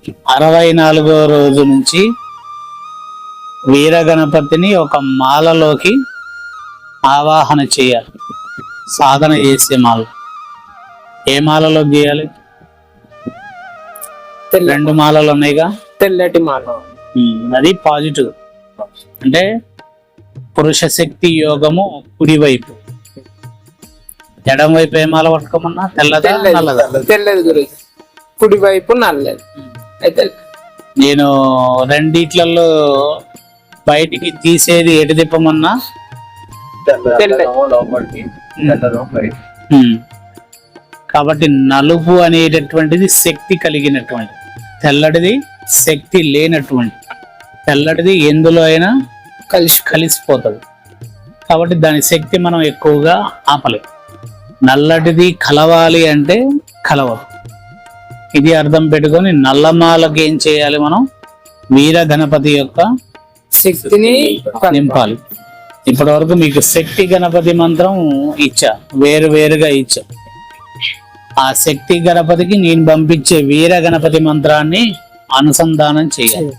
64వ రోజు నుంచి వీర గణపతిని ఒక మాలలోకి ఆవాహన చేయాలి. సాధన చేసే మాల ఏ మాలలో గీయాలి? 2 మాలలు ఉన్నాయిగా, తెల్లటి మాల. అది పాజిటివ్. అంటే పురుష శక్తి యోగము కుడివైపు, ఎడం వైపు ఏ మాల పట్టుకోమన్నా? తెల్లదా నల్లదా? తెల్లది గురించి. కుడి వైపు నల్లది. అయితే నేను రెండిట్లలో బయటికి తీసేది ఎటు తిప్పమన్నా? కాబట్టి నలుపు అనేటటువంటిది శక్తి కలిగినటువంటి, తెల్లటిది శక్తి లేనటువంటి. తెల్లటిది ఎందులో అయినా కలిసిపోతుంది. కాబట్టి దాని శక్తి మనం ఎక్కువగా ఆపలేం. నల్లటిది కలవాలి అంటే కలవదు. ఇది అర్థం పెట్టుకొని నల్లమాలకి ఏం చేయాలి? మనం వీర గణపతి యొక్క శక్తిని నింపాలి. ఇప్పటి వరకు మీకు శక్తి గణపతి మంత్రం ఇచ్చా, వేరుగా ఇచ్చా. ఆ శక్తి గణపతికి నేను పంపించే వీర గణపతి మంత్రాన్ని అనుసంధానం చేయాలి.